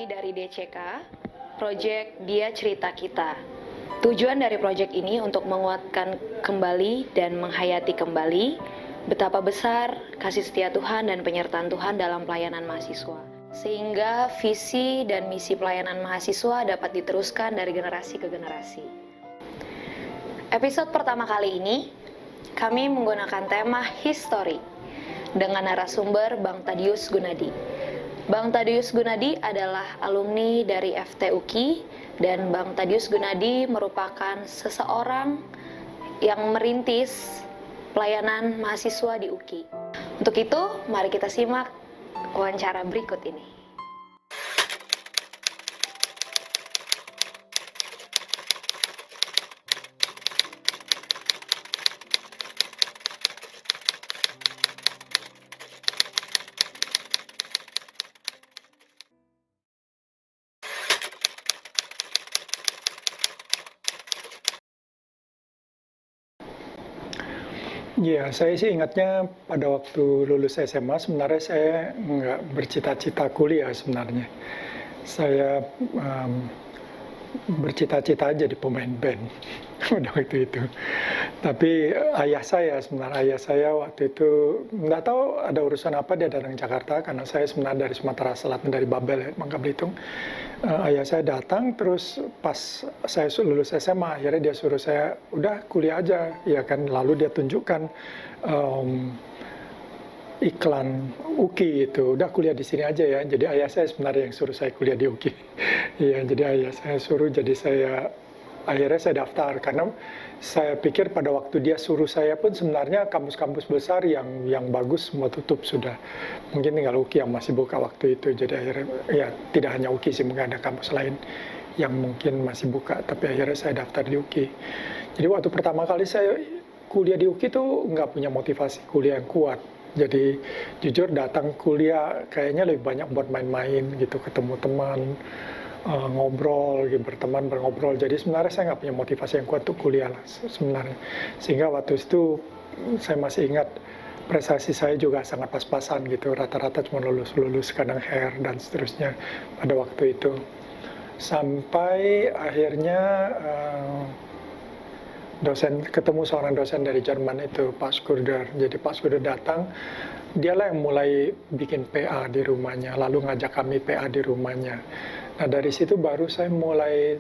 Kami dari DCK, Project Dia Cerita Kita. Tujuan dari proyek ini untuk menguatkan kembali dan menghayati kembali betapa besar kasih setia Tuhan dan penyertaan Tuhan dalam pelayanan mahasiswa. Sehingga visi dan misi pelayanan mahasiswa dapat diteruskan dari generasi ke generasi. Episode pertama kali ini, kami menggunakan tema History dengan narasumber Bang Tadius Gunadi. Bang Tadius Gunadi adalah alumni dari FTUKI dan Bang Tadius Gunadi merupakan seseorang yang merintis pelayanan mahasiswa di UKI. Untuk itu, mari kita simak wawancara berikut ini. Iya, saya sih ingatnya pada waktu lulus SMA sebenarnya saya nggak bercita-cita kuliah sebenarnya. Saya bercita-cita jadi pemain band pada waktu itu. Tapi ayah saya waktu itu nggak tahu ada urusan apa dia datang Jakarta karena saya sebenarnya dari Sumatera Selatan, dari Babel, Bangka Belitung. Ayah saya datang, terus pas saya lulus SMA, akhirnya dia suruh saya, udah kuliah aja, ya kan. Lalu dia tunjukkan iklan UKI itu, udah kuliah di sini aja ya. Jadi ayah saya sebenarnya yang suruh saya kuliah di UKI. Iya, jadi ayah saya suruh, jadi akhirnya saya daftar karena saya pikir pada waktu dia suruh saya pun sebenarnya kampus-kampus besar yang bagus semua tutup sudah. Mungkin tinggal UKI yang masih buka waktu itu. Jadi akhirnya ya tidak hanya UKI sih, mungkin ada kampus lain yang mungkin masih buka. Tapi akhirnya saya daftar di UKI. Jadi waktu pertama kali saya kuliah di UKI tuh nggak punya motivasi kuliah yang kuat. Jadi jujur datang kuliah kayaknya lebih banyak buat main-main gitu, ketemu teman, ngobrol, gitu, berobrol. Jadi sebenarnya saya nggak punya motivasi yang kuat untuk kuliah lah sebenarnya. Sehingga waktu itu saya masih ingat prestasi saya juga sangat pas-pasan gitu. Rata-rata cuma lulus, kadang hair dan seterusnya pada waktu itu. Sampai akhirnya ketemu seorang dosen dari Jerman itu, Pak Skurder. Jadi Pak Skurder datang, dialah yang mulai bikin PA di rumahnya, lalu ngajak kami PA di rumahnya. Nah dari situ baru saya mulai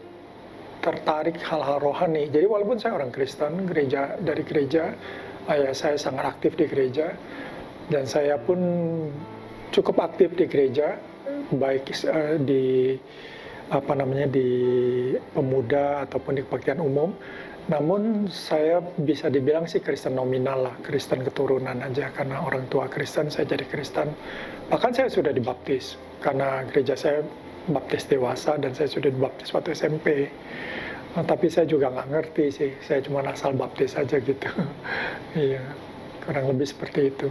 tertarik hal-hal rohani. Jadi walaupun saya orang Kristen, dari gereja, ayah saya sangat aktif di gereja, dan saya pun cukup aktif di gereja, baik di pemuda ataupun di kebaktian umum. Namun saya bisa dibilang sih Kristen nominal lah, Kristen keturunan aja, karena orang tua Kristen, saya jadi Kristen. Bahkan saya sudah dibaptis, karena gereja saya baptis dewasa dan saya sudah dibaptis waktu SMP. Tapi saya juga nggak ngerti sih, saya cuma asal baptis aja gitu. Iya, kurang lebih seperti itu.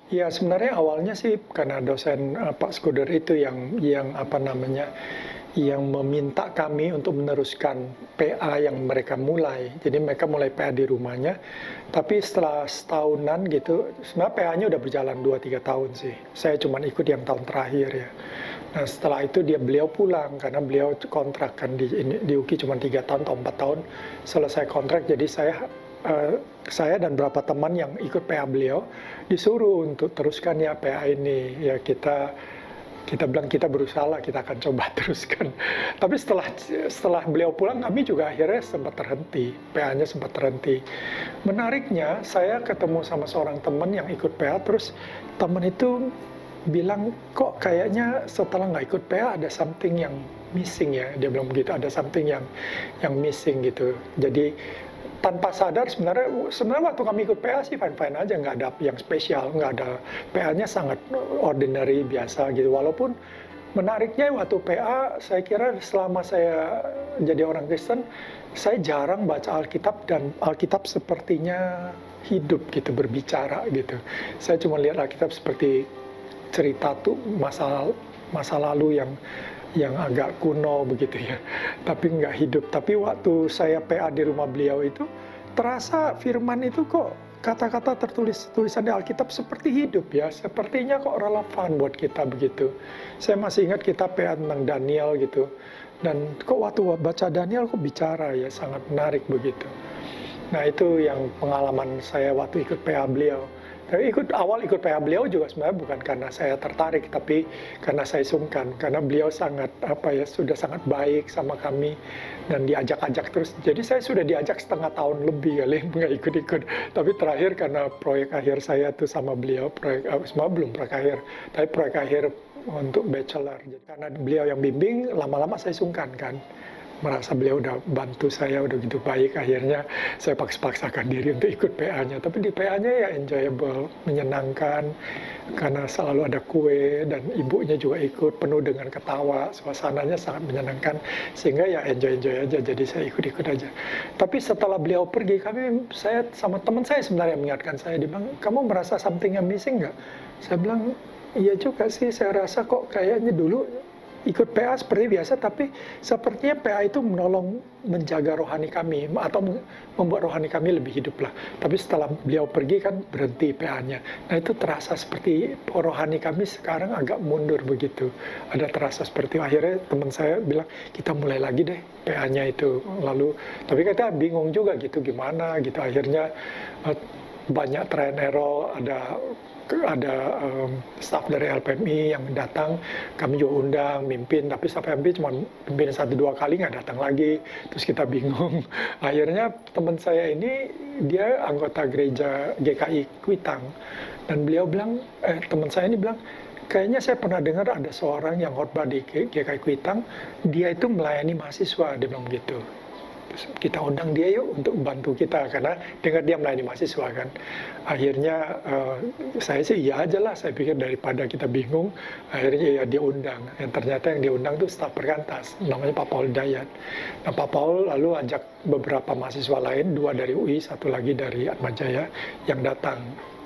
Ya sebenarnya awalnya sih karena dosen Pak Skuder itu yang meminta kami untuk meneruskan PA yang mereka mulai. Jadi mereka mulai PA di rumahnya, tapi setelah setahunan gitu, sebenarnya PA-nya udah berjalan 2-3 tahun sih. Saya cuma ikut yang tahun terakhir ya. Nah setelah itu beliau pulang, karena beliau kontrak kan di UKI cuma 3 tahun atau 4 tahun, selesai kontrak. Jadi saya dan beberapa teman yang ikut PA beliau disuruh untuk teruskan ya PA ini. Ya kita bilang kita berusaha lah, kita akan coba teruskan. Tapi setelah beliau pulang, kami juga akhirnya sempat terhenti, PA-nya sempat terhenti. Menariknya, saya ketemu sama seorang teman yang ikut PA, terus teman itu bilang, kok kayaknya setelah nggak ikut PA ada something yang missing ya. Dia bilang begitu, ada something yang missing gitu. Jadi tanpa sadar sebenarnya waktu kami ikut PA sih fine-fine aja, nggak ada yang spesial, nggak ada, PA-nya sangat ordinary, biasa gitu. Walaupun menariknya waktu PA, saya kira selama saya jadi orang Kristen, saya jarang baca Alkitab, dan Alkitab sepertinya hidup gitu, berbicara gitu. Saya cuma lihat Alkitab seperti cerita tuh masa lalu yang agak kuno begitu ya, tapi nggak hidup. Tapi waktu saya PA di rumah beliau itu, terasa firman itu kok kata-kata tulisan di Alkitab seperti hidup ya, sepertinya kok relevan buat kita begitu. Saya masih ingat kita PA tentang Daniel gitu, dan kok waktu baca Daniel kok bicara ya, sangat menarik begitu. Nah itu yang pengalaman saya waktu ikut PA beliau. Tapi awal ikut PA beliau juga sebenarnya bukan karena saya tertarik, tapi karena saya sungkan. Karena beliau sangat sudah sangat baik sama kami dan diajak-ajak terus. Jadi saya sudah diajak setengah tahun lebih kali nggak ikut-ikut. Tapi terakhir karena proyek akhir saya tuh sama beliau, semua belum proyek akhir, tapi proyek akhir untuk bachelor. Jadi, karena beliau yang bimbing, lama-lama saya sungkan kan. Merasa beliau udah bantu saya, udah gitu baik, akhirnya saya paksakan diri untuk ikut PA-nya. Tapi di PA-nya ya enjoyable, menyenangkan, karena selalu ada kue, dan ibunya juga ikut, penuh dengan ketawa, suasananya sangat menyenangkan, sehingga ya enjoy-enjoy aja, jadi saya ikut-ikut aja. Tapi setelah beliau pergi, saya sama teman saya sebenarnya mengingatkan saya, dia bilang, kamu merasa something yang missing nggak? Saya bilang, iya juga sih, saya rasa kok kayaknya dulu ikut PA seperti biasa, tapi sepertinya PA itu menolong menjaga rohani kami, atau membuat rohani kami lebih hidup lah. Tapi setelah beliau pergi kan berhenti PA-nya. Nah itu terasa seperti rohani kami sekarang agak mundur begitu. Ada terasa seperti, akhirnya teman saya bilang, kita mulai lagi deh PA-nya itu. Lalu, tapi kita bingung juga gitu, gimana gitu. Akhirnya banyak try and error, ada staff dari LPMI yang datang, kami juga undang, mimpin, tapi staff LPMI cuma mimpin 1-2 kali, nggak datang lagi, terus kita bingung. Akhirnya teman saya ini, dia anggota gereja GKI Kuitang, dan beliau bilang, teman saya ini bilang, kayaknya saya pernah dengar ada seorang yang khotbah di GKI Kuitang, dia itu melayani mahasiswa, dia bilang begitu. Kita undang dia yuk untuk membantu kita, karena dengar dia melayani mahasiswa kan. Akhirnya saya sih iya aja lah, saya pikir daripada kita bingung, akhirnya ya dia undang. Yang ternyata yang diundang itu staf perkantas, namanya Pak Paul Dayat. Nah Pak Paul lalu ajak beberapa mahasiswa lain, 2 dari UI, 1 lagi dari Atmajaya, yang datang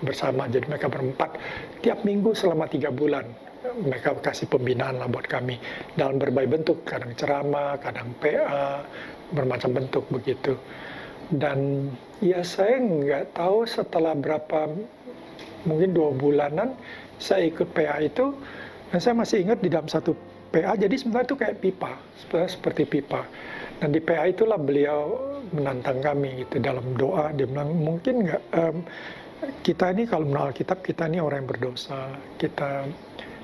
bersama. Jadi mereka berempat tiap minggu selama 3 bulan. Mereka kasih pembinaan lah buat kami dalam berbagai bentuk, kadang ceramah, kadang PA, bermacam bentuk begitu. Dan ya saya nggak tahu setelah berapa, mungkin 2 bulanan saya ikut PA itu, dan saya masih ingat di dalam satu PA, jadi sebenarnya itu kayak pipa, seperti pipa. Dan di PA itulah beliau menantang kami gitu dalam doa, dia bilang mungkin nggak, kita ini kalau mengenal Alkitab, kita ini orang yang berdosa, kita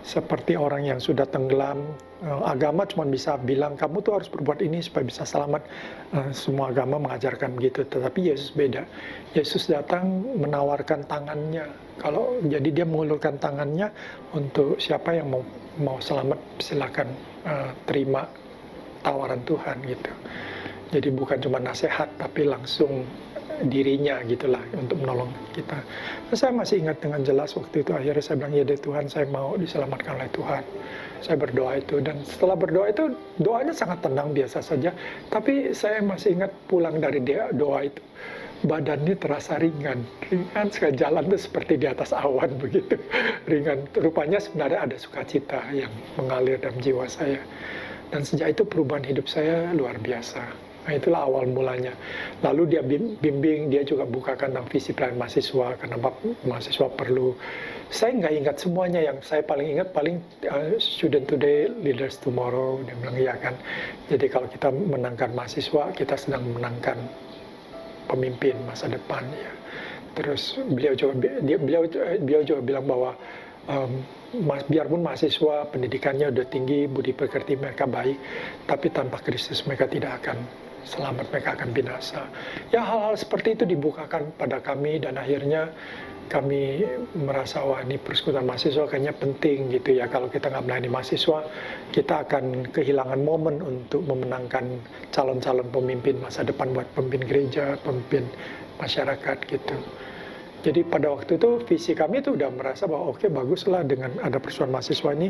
seperti orang yang sudah tenggelam. Agama cuma bisa bilang kamu tuh harus berbuat ini supaya bisa selamat. Semua agama mengajarkan begitu, tetapi Yesus beda. Yesus datang menawarkan tangannya. Jadi dia mengulurkan tangannya untuk siapa yang mau selamat, silakan terima tawaran Tuhan gitu. Jadi bukan cuma nasihat, tapi langsung dirinya gitulah untuk menolong kita. Saya masih ingat dengan jelas waktu itu, akhirnya saya bilang, ya deh Tuhan, saya mau diselamatkan oleh Tuhan. Saya berdoa itu, dan setelah berdoa itu, doanya sangat tenang, biasa saja. Tapi saya masih ingat pulang dari doa itu, badannya terasa ringan sekali, jalan itu seperti di atas awan begitu, ringan. Rupanya sebenarnya ada sukacita yang mengalir dalam jiwa saya. Dan sejak itu perubahan hidup saya luar biasa. Nah itulah awal mulanya. Lalu dia bimbing, dia juga bukakan tentang visi pelayanan mahasiswa, karena mahasiswa perlu. Saya nggak ingat semuanya, yang saya paling ingat student today, leaders tomorrow, dia bilang iya kan. Jadi kalau kita menangkan mahasiswa, kita sedang menangkan pemimpin masa depan ya. Terus beliau juga bilang bahwa biarpun mahasiswa pendidikannya udah tinggi, budi pekerti mereka baik, tapi tanpa Kristus mereka tidak akan selamat, mereka akan binasa. Ya hal-hal seperti itu dibukakan pada kami, dan akhirnya kami merasa, wah ini persekutuan mahasiswa kayaknya penting gitu ya. Kalau kita nggak melayani mahasiswa, kita akan kehilangan momen untuk memenangkan calon-calon pemimpin masa depan buat pemimpin gereja, pemimpin masyarakat gitu. Jadi pada waktu itu visi kami itu udah merasa bahwa oke, baguslah dengan ada persekutuan mahasiswa ini,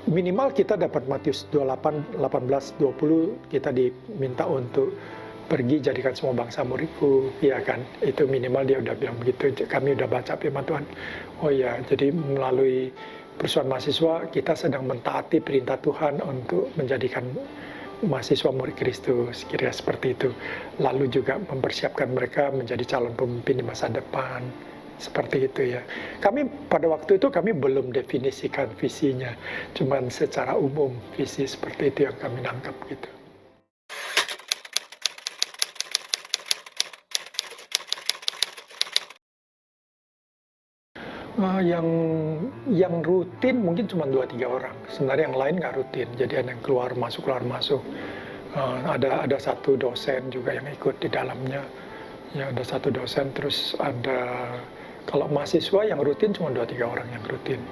minimal kita dapat Matius 28, 18, 20, kita diminta untuk pergi jadikan semua bangsa muridku, ya kan? Itu minimal dia udah bilang begitu. Kami udah baca firman Tuhan. Oh ya, jadi melalui persekutuan mahasiswa kita sedang mentaati perintah Tuhan untuk menjadikan mahasiswa murid Kristus, kira seperti itu. Lalu juga mempersiapkan mereka menjadi calon pemimpin di masa depan, seperti itu ya. Kami pada waktu itu kami belum definisikan visinya, cuman secara umum visi seperti itu yang kami nangkap gitu. Yang rutin mungkin cuma 2-3 orang. Sebenarnya yang lain nggak rutin. Jadi ada yang keluar masuk. Ada satu dosen juga yang ikut di dalamnya. Ya ada satu dosen. Terus ada kalau mahasiswa yang rutin cuma 2-3 orang yang rutin.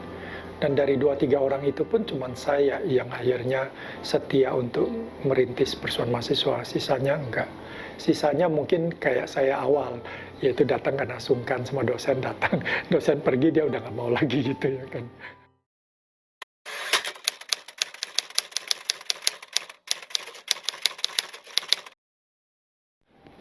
Dan dari 2-3 orang itu pun cuma saya yang akhirnya setia untuk merintis Persuan Mahasiswa. Sisanya enggak. Sisanya mungkin kayak saya awal, yaitu datang karena sungkan sama dosen datang. Dosen pergi dia udah nggak mau lagi gitu ya kan.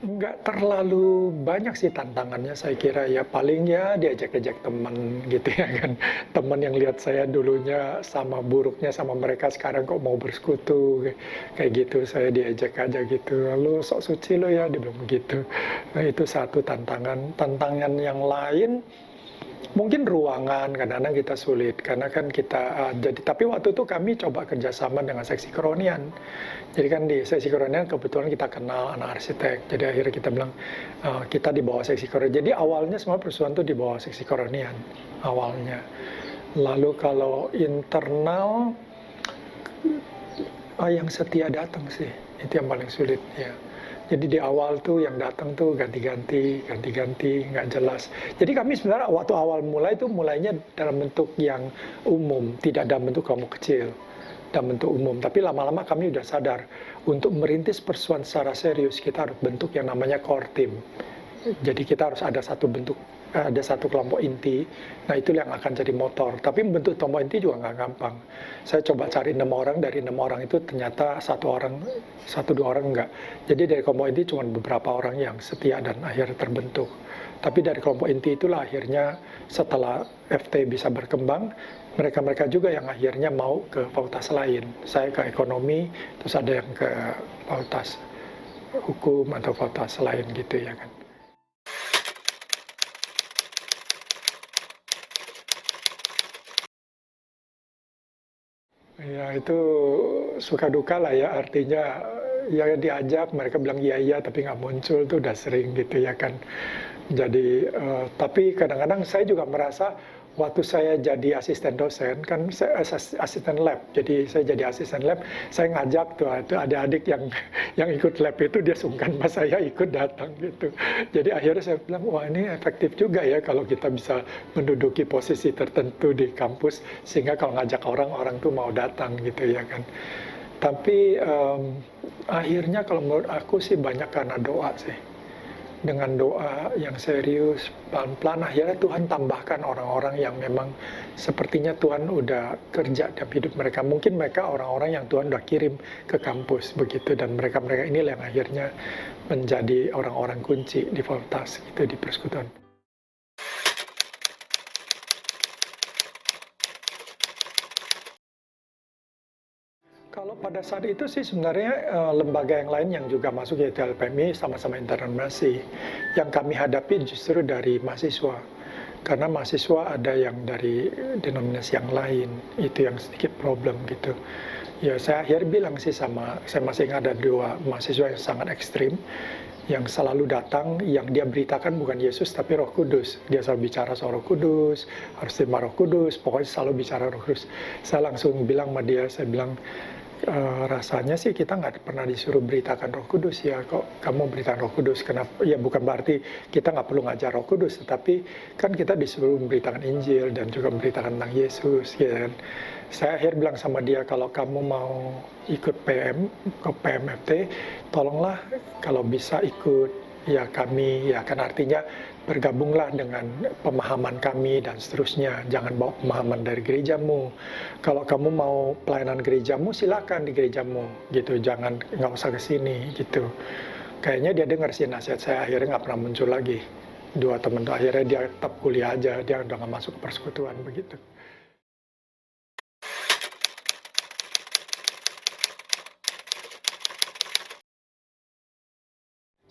Nggak terlalu banyak sih tantangannya saya kira ya, paling ya diajak-ajak teman gitu ya kan. Teman yang lihat saya dulunya sama buruknya sama mereka sekarang kok mau bersekutu, kayak gitu saya diajak aja gitu. Lalu sok suci lo ya, dibilang begitu. Nah, itu satu tantangan. Tantangan yang lain mungkin ruangan kadang-kadang kita sulit karena kan kita jadi tapi waktu itu kami coba kerjasama dengan seksi keronian. Jadi kan di seksi keronian kebetulan kita kenal anak arsitek. Jadi akhirnya kita bilang kita di bawah seksi keronian. Jadi awalnya semua Persuan itu di bawah seksi keronian awalnya. Lalu kalau internal yang setia datang sih itu yang paling sulit ya. Jadi di awal tuh yang datang tuh ganti-ganti, nggak jelas. Jadi kami sebenarnya waktu awal mulai itu mulainya dalam bentuk yang umum, tidak dalam bentuk kelompok kecil, dalam bentuk umum. Tapi lama-lama kami udah sadar untuk merintis Persuan secara serius kita harus bentuk yang namanya core team. Jadi kita harus ada satu bentuk, ada satu kelompok inti. Nah itu yang akan jadi motor. Tapi membentuk kelompok inti juga nggak gampang. Saya coba cari 6 orang, dari 6 orang itu ternyata 1-2 orang enggak. Jadi dari kelompok inti cuma beberapa orang yang setia dan akhirnya terbentuk. Tapi dari kelompok inti itulah akhirnya setelah FT bisa berkembang, mereka-mereka juga yang akhirnya mau ke fakultas lain. Saya ke ekonomi, terus ada yang ke fakultas hukum atau fakultas lain gitu ya kan. Ya itu suka duka lah ya, artinya ya diajak mereka bilang iya tapi nggak muncul tuh udah sering gitu ya kan. Jadi tapi kadang-kadang saya juga merasa waktu saya jadi asisten dosen kan saya asisten lab, jadi saya jadi asisten lab, saya ngajak tuh itu adik-adik yang ikut lab itu dia sungkan mas saya ikut datang gitu. Jadi akhirnya saya bilang wah ini efektif juga ya kalau kita bisa menduduki posisi tertentu di kampus sehingga kalau ngajak orang tuh mau datang gitu ya kan. Tapi akhirnya kalau menurut aku sih banyak karena doa sih. Dengan doa yang serius, pelan-pelan akhirnya Tuhan tambahkan orang-orang yang memang sepertinya Tuhan udah kerja dalam hidup mereka. Mungkin mereka orang-orang yang Tuhan udah kirim ke kampus begitu, dan mereka-mereka inilah yang akhirnya menjadi orang-orang kunci di fakultas gitu, di persekutuan. Kalau pada saat itu sih sebenarnya lembaga yang lain yang juga masuk yaitu LPMI sama-sama internasionalisasi. Yang kami hadapi justru dari mahasiswa. Karena mahasiswa ada yang dari denominasi yang lain, itu yang sedikit problem gitu. Ya saya akhirnya bilang sih saya masih ingat ada 2 mahasiswa yang sangat ekstrim, yang selalu datang, yang dia beritakan bukan Yesus tapi Roh Kudus. Dia selalu bicara soal Roh Kudus, harus terima Roh Kudus, pokoknya selalu bicara Roh Kudus. Saya langsung bilang sama dia, saya bilang, rasanya sih kita nggak pernah disuruh beritakan Roh Kudus ya, kok kamu beritakan Roh Kudus, kenapa? Ya bukan berarti kita nggak perlu ngajar Roh Kudus, tetapi kan kita disuruh memberitakan Injil dan juga memberitakan tentang Yesus, ya kan. Saya akhirnya bilang sama dia, kalau kamu mau ikut PM, ke PMFT, tolonglah kalau bisa ikut ya kami, ya kan artinya bergabunglah dengan pemahaman kami dan seterusnya. Jangan bawa pemahaman dari gerejamu. Kalau kamu mau pelayanan gerejamu, silakan di gerejamu, gitu. Nggak usah ke sini, gitu. Kayaknya dia dengar sih nasihat saya. Akhirnya nggak pernah muncul lagi. 2 teman itu akhirnya dia tetap kuliah aja. Dia udah nggak masuk ke persekutuan begitu.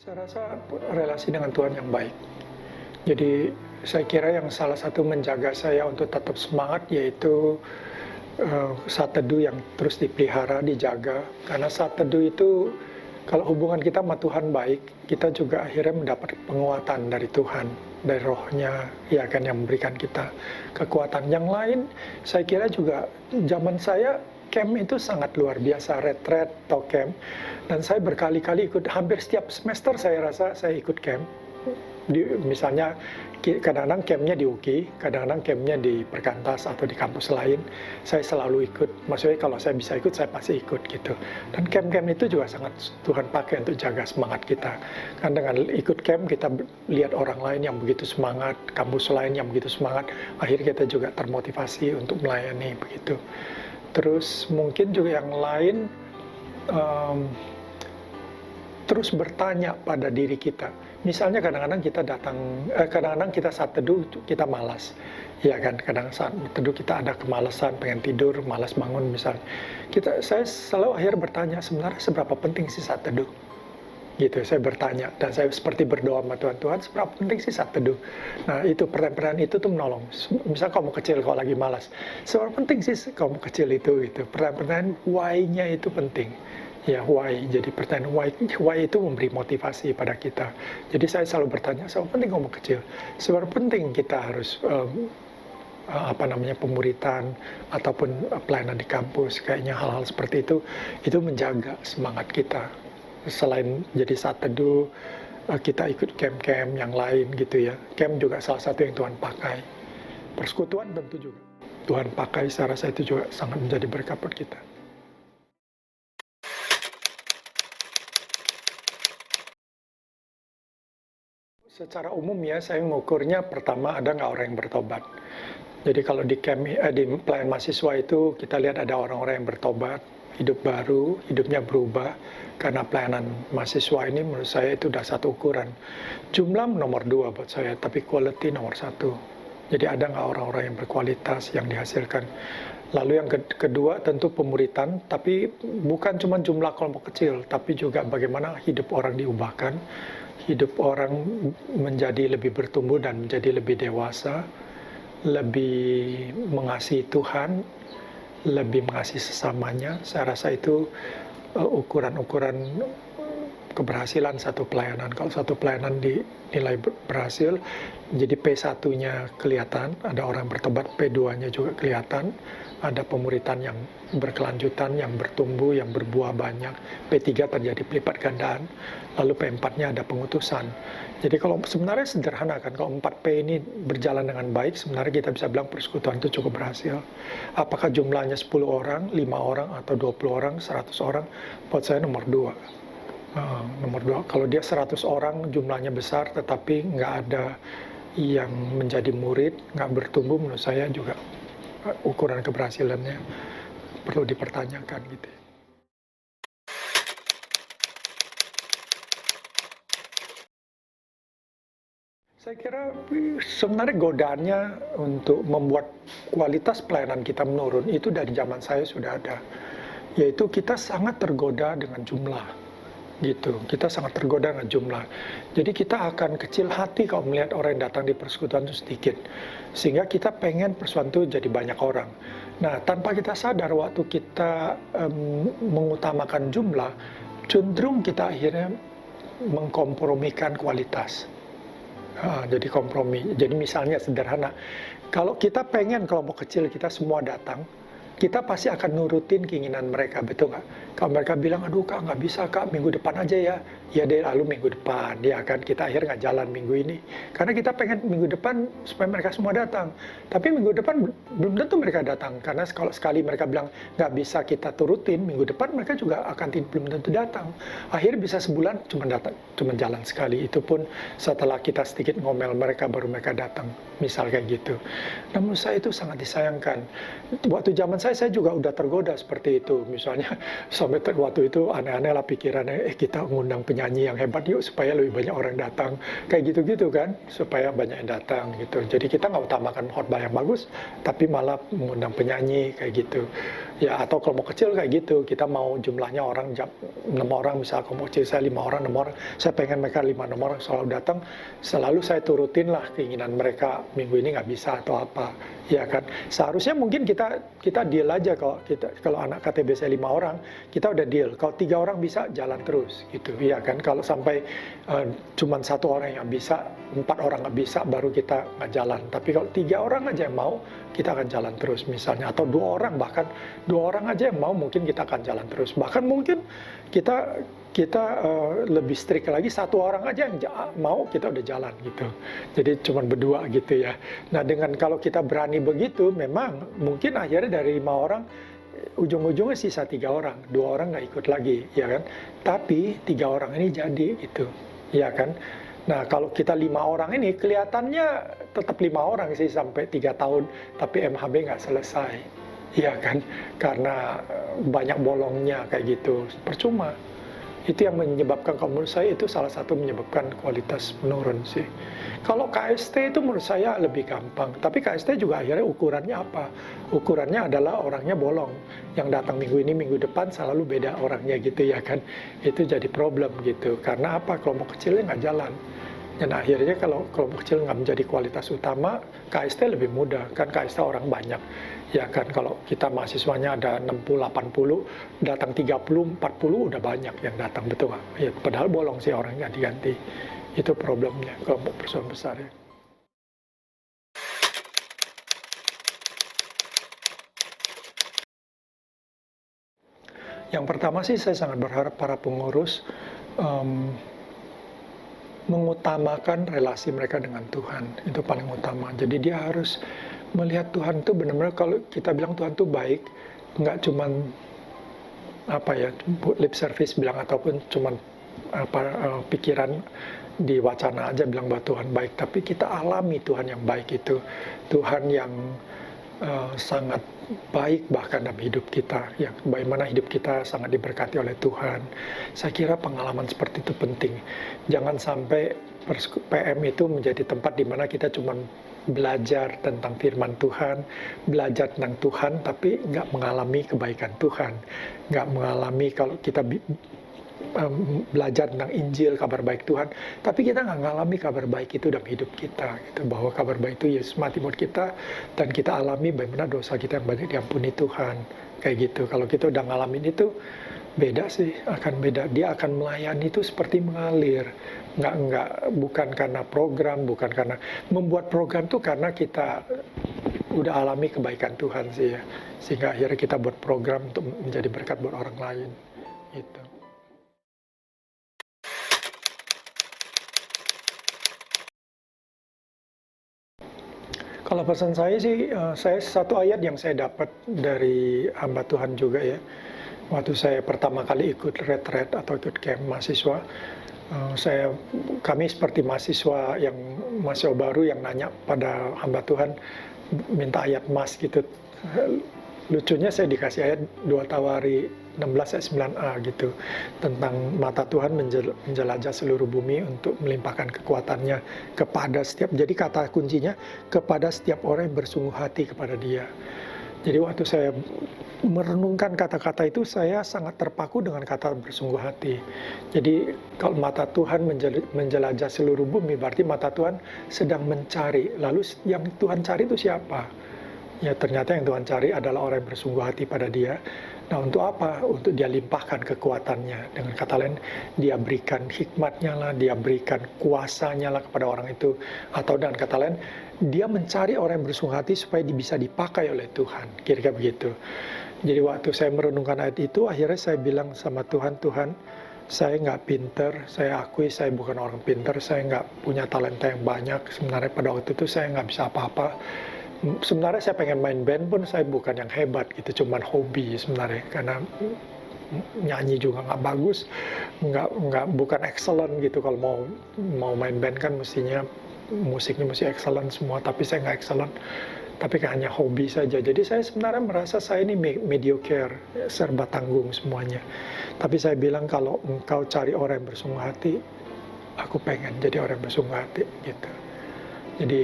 Saya rasa relasi dengan Tuhan yang baik. Jadi saya kira yang salah satu menjaga saya untuk tetap semangat yaitu saat teduh yang terus dipelihara, dijaga. Karena saat teduh itu kalau hubungan kita sama Tuhan baik, kita juga akhirnya mendapat penguatan dari Tuhan, dari Roh-Nya, ya kan, yang memberikan kita kekuatan. Yang lain, saya kira juga zaman saya camp itu sangat luar biasa, retreat atau camp. Dan saya berkali-kali ikut, hampir setiap semester saya rasa saya ikut camp. Misalnya kadang-kadang campnya di UKI, kadang-kadang campnya di Perkantas atau di kampus lain, saya selalu ikut. Maksudnya kalau saya bisa ikut, saya pasti ikut gitu. Dan camp-camp itu juga sangat Tuhan pakai untuk jaga semangat kita. Kan dengan ikut camp kita lihat orang lain yang begitu semangat, kampus lain yang begitu semangat, akhirnya kita juga termotivasi untuk melayani begitu. Terus mungkin juga yang lain, terus bertanya pada diri kita. Misalnya kadang-kadang kita kadang-kadang kita saat teduh kita malas, ya kan? Kadang saat teduh kita ada kemalasan, pengen tidur, malas bangun misalnya. Saya selalu akhirnya bertanya, sebenarnya seberapa penting sih saat teduh? Gitu, saya bertanya dan saya seperti berdoa sama Tuhan, seberapa penting sih saat teduh? Nah itu pertanyaan itu tuh menolong. Misal kamu kecil kalau lagi malas, seberapa penting sih kamu kecil itu? Gitu. Pertanyaan why-nya itu penting. Ya, why. Jadi pertanyaan why itu memberi motivasi pada kita. Jadi saya selalu bertanya, seberapa penting kamu kecil? Seberapa penting kita harus pemuritan ataupun pelayanan di kampus, kayaknya hal-hal seperti itu menjaga semangat kita. Selain jadi saat teduh, kita ikut camp-camp yang lain gitu ya. Camp juga salah satu yang Tuhan pakai. Persekutuan tentu juga Tuhan pakai, saya rasa itu juga sangat menjadi berkat buat kita. Secara umum ya, saya mengukurnya pertama ada nggak orang yang bertobat. Jadi kalau di pelayanan mahasiswa itu kita lihat ada orang-orang yang bertobat, hidup baru, hidupnya berubah. Karena pelayanan mahasiswa ini menurut saya itu udah satu ukuran. Jumlah nomor 2 buat saya, tapi quality nomor 1. Jadi ada nggak orang-orang yang berkualitas yang dihasilkan. Lalu yang kedua tentu pemuritan, tapi bukan cuma jumlah kelompok kecil, tapi juga bagaimana hidup orang diubahkan, hidup orang menjadi lebih bertumbuh dan menjadi lebih dewasa, lebih mengasihi Tuhan, lebih mengasihi sesamanya. Saya rasa itu ukuran-ukuran keberhasilan satu pelayanan. Kalau satu pelayanan dinilai berhasil, jadi P1-nya kelihatan, ada orang bertobat, P2-nya juga kelihatan, ada pemuritan yang berkelanjutan, yang bertumbuh, yang berbuah banyak, P3 terjadi pelipat gandaan, lalu P4-nya ada pengutusan. Jadi kalau sebenarnya sederhana kan, kalau 4P ini berjalan dengan baik, sebenarnya kita bisa bilang persekutuan itu cukup berhasil. Apakah jumlahnya 10 orang, 5 orang, atau 20 orang, 100 orang, buat saya nomor 2. Nomor 2, kalau dia 100 orang jumlahnya besar tetapi nggak ada yang menjadi murid, nggak bertumbuh, menurut saya juga ukuran keberhasilannya perlu dipertanyakan gitu. Saya kira sebenarnya godaannya untuk membuat kualitas pelayanan kita menurun itu dari zaman saya sudah ada. Yaitu kita sangat tergoda dengan jumlah. Gitu, kita sangat tergoda dengan jumlah. Jadi kita akan kecil hati kalau melihat orang yang datang di persekutuan itu sedikit. Sehingga kita pengen persekutuan itu jadi banyak orang. Nah, tanpa kita sadar waktu kita mengutamakan jumlah, cenderung kita akhirnya mengkompromikan kualitas. Jadi kompromi. Jadi misalnya sederhana, kalau kita pengen kelompok kecil kita semua datang, kita pasti akan nurutin keinginan mereka, betul nggak? Kalau mereka bilang, aduh kak nggak bisa kak, minggu depan aja ya. Ya deh, lalu minggu depan, ya kan, kita akhirnya nggak jalan minggu ini. Karena kita pengen minggu depan supaya mereka semua datang. Tapi minggu depan belum tentu mereka datang. Karena kalau sekali mereka bilang nggak bisa kita turutin, minggu depan mereka juga akan belum tentu datang. Akhirnya bisa sebulan cuma jalan sekali. Itu pun setelah kita sedikit ngomel mereka, baru mereka datang. Misal kayak gitu. Nah menurut saya itu sangat disayangkan. Waktu zaman saya juga udah tergoda seperti itu. Misalnya sampai waktu itu aneh-aneh lah pikirannya, kita ngundang penyanyi yang hebat yuk supaya lebih banyak orang datang. Kayak gitu-gitu kan, supaya banyak yang datang gitu. Jadi kita nggak utamakan khotbah yang bagus, tapi malah mengundang penyanyi kayak gitu. Ya atau kelompok kecil kayak gitu, kita mau jumlahnya orang 6 orang, misal kelompok kecil saya 5 orang, 6 orang, saya pengen mereka 5-6 orang selalu datang, selalu saya turutin lah keinginan mereka minggu ini nggak bisa atau apa, ya kan. Seharusnya mungkin kita deal aja kalau anak KTB saya 5 orang, kita udah deal. Kalau 3 orang bisa jalan terus gitu, ya kan. Kalau sampai cuman 1 orang yang bisa, 4 orang nggak bisa, baru kita nggak jalan. Tapi kalau 3 orang aja yang mau, kita akan jalan terus misalnya, atau 2 orang, bahkan 2 orang aja yang mau, mungkin kita akan jalan terus. Bahkan mungkin kita lebih strict lagi, 1 orang aja yang mau, kita udah jalan gitu. Jadi cuma berdua gitu ya. Nah dengan kalau kita berani begitu, memang mungkin akhirnya dari 5 orang ujung-ujungnya sisa 3 orang, 2 orang nggak ikut lagi, ya kan. Tapi 3 orang ini jadi gitu, ya kan. Nah kalau kita 5 orang ini kelihatannya tetap 5 orang sih sampai 3 tahun, tapi MHB nggak selesai, ya kan. Karena banyak bolongnya kayak gitu, percuma. Itu yang menyebabkan, kalau menurut saya itu salah satu menyebabkan kualitas menurun sih. Kalau KST itu menurut saya lebih gampang, tapi KST juga akhirnya ukurannya apa? Ukurannya adalah orangnya bolong, yang datang minggu ini, minggu depan selalu beda orangnya gitu ya kan. Itu jadi problem gitu, karena apa? Kelompok kecilnya nggak jalan. Dan akhirnya kalau kelompok kecil nggak menjadi kualitas utama, KST lebih mudah, kan KST orang banyak. Ya kan, kalau kita mahasiswanya ada 60-80, datang 30-40 udah banyak yang datang, betul nggak? Ya, padahal bolong sih orangnya diganti. Itu problemnya kelompok persoalan besar ya. Yang pertama sih saya sangat berharap para pengurus mengutamakan relasi mereka dengan Tuhan, itu paling utama. Jadi dia harus melihat Tuhan itu benar-benar, kalau kita bilang Tuhan itu baik, nggak cuman apa ya, lip service bilang ataupun cuman pikiran di wacana aja bilang bahwa Tuhan baik, tapi kita alami Tuhan yang baik itu, Tuhan yang sangat baik bahkan dalam hidup kita, yang bagaimana hidup kita sangat diberkati oleh Tuhan. Saya kira pengalaman seperti itu penting. Jangan sampai PM itu menjadi tempat di mana kita cuma belajar tentang firman Tuhan, belajar tentang Tuhan, tapi nggak mengalami kebaikan Tuhan, nggak mengalami, kalau kita belajar tentang Injil, kabar baik Tuhan, tapi kita nggak ngalami kabar baik itu dalam hidup kita, gitu. Bahwa kabar baik itu Yesus mati buat kita, dan kita alami bagaimana dosa kita yang banyak diampuni Tuhan, kayak gitu. Kalau kita udah ngalamin itu, beda sih, akan beda. Dia akan melayani itu seperti mengalir, bukan karena program, bukan karena membuat program tuh, karena kita udah alami kebaikan Tuhan sih ya, sehingga akhirnya kita buat program untuk menjadi berkat buat orang lain, gitu. Kalau pesan saya sih, saya satu ayat yang saya dapat dari hamba Tuhan juga ya. Waktu saya pertama kali ikut retreat atau ikut camp mahasiswa, kami seperti mahasiswa yang mahasiswa baru yang nanya pada hamba Tuhan, minta ayat mas gitu. Lucunya saya dikasih ayat 2 Tawari 16 ayat 9a gitu, tentang mata Tuhan menjelajah seluruh bumi untuk melimpahkan kekuatannya kepada setiap, jadi kata kuncinya kepada setiap orang yang bersungguh hati kepada Dia. Jadi waktu saya merenungkan kata-kata itu, saya sangat terpaku dengan kata bersungguh hati. Jadi kalau mata Tuhan menjelajah seluruh bumi, berarti mata Tuhan sedang mencari. Lalu yang Tuhan cari itu siapa? Ya ternyata yang Tuhan cari adalah orang yang bersungguh hati pada Dia. Nah untuk apa? Untuk Dia limpahkan kekuatannya. Dengan kata lain, Dia berikan hikmatnya lah, Dia berikan kuasanya lah kepada orang itu. Atau dengan kata lain, Dia mencari orang yang bersungguh hati supaya bisa dipakai oleh Tuhan. Kira-kira begitu. Jadi waktu saya merenungkan ayat itu, akhirnya saya bilang sama Tuhan, Tuhan, saya nggak pinter, saya akui saya bukan orang pinter, saya nggak punya talenta yang banyak. Sebenarnya pada waktu itu saya nggak bisa apa-apa. Sebenarnya saya pengen main band pun saya bukan yang hebat gitu, cuman hobi sebenarnya, karena nyanyi juga nggak bagus, bukan excellent gitu. Kalau mau main band kan mestinya musiknya mesti excellent semua, tapi saya nggak excellent. tapi hanya hobi saja. Jadi saya sebenarnya merasa saya ini mediocre, serba tanggung semuanya. Tapi saya bilang kalau engkau cari orang yang bersungguh hati, aku pengen jadi orang yang bersungguh hati gitu. Jadi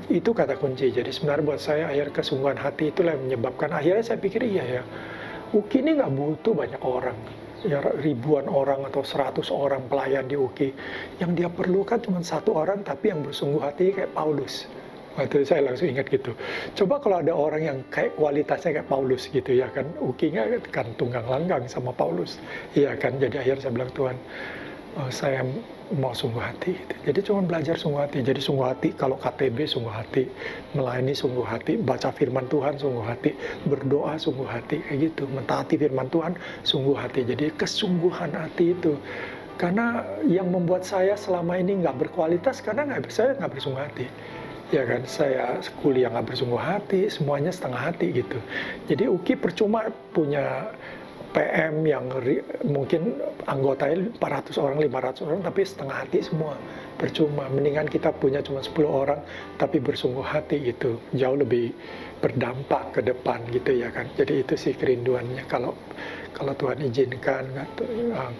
itu kata kunci. Jadi sebenarnya buat saya akhir kesungguhan hati itulah yang menyebabkan akhirnya saya pikir iya ya, UKI ini nggak butuh banyak orang. Ya ribuan orang atau 100 orang pelayan di UKI. Yang dia perlukan cuma satu orang tapi yang bersungguh hati kayak Paulus. Waktu saya langsung ingat gitu. Coba kalau ada orang yang kayak kualitasnya kayak Paulus gitu ya kan. UKI-nya kan tunggang langgang sama Paulus. Iya kan, jadi akhirnya saya bilang Tuhan, saya mau sungguh hati. Jadi cuma belajar sungguh hati. Jadi sungguh hati kalau KTB sungguh hati, melayani sungguh hati, baca firman Tuhan sungguh hati, berdoa sungguh hati, kayak gitu. Mentaati firman Tuhan sungguh hati. Jadi kesungguhan hati itu. Karena yang membuat saya selama ini nggak berkualitas karena saya nggak bersungguh hati. Ya kan, saya kuliah nggak bersungguh hati, semuanya setengah hati gitu. Jadi UKI percuma punya PM yang mungkin anggotanya 400 orang, 500 orang, tapi setengah hati semua. Percuma, mendingan kita punya cuma 10 orang, tapi bersungguh hati gitu. Jauh lebih berdampak ke depan gitu ya kan. Jadi itu sih kerinduannya. Kalau Tuhan izinkan,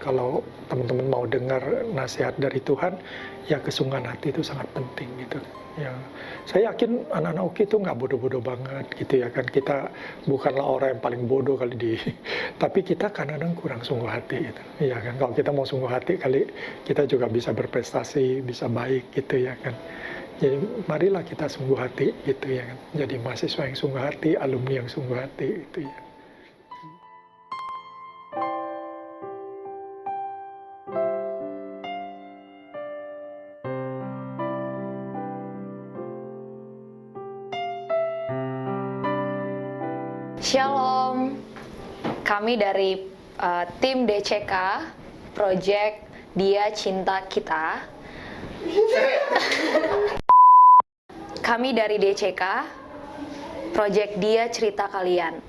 kalau teman-teman mau dengar nasihat dari Tuhan, ya kesungguhan hati itu sangat penting gitu. Ya, saya yakin anak-anak UKI itu nggak bodoh-bodoh banget gitu ya kan. Kita bukanlah orang yang paling bodoh kali tapi kita kadang-kadang kurang sungguh hati gitu. Ya kan, kalau kita mau sungguh hati kali kita juga bisa berprestasi, bisa baik gitu ya kan. Jadi marilah kita sungguh hati gitu ya kan. Jadi mahasiswa yang sungguh hati, alumni yang sungguh hati itu ya. Shalom, kami dari tim DCK, Project Dia Cinta Kita. Kami dari DCK, Project Dia Cerita Kalian.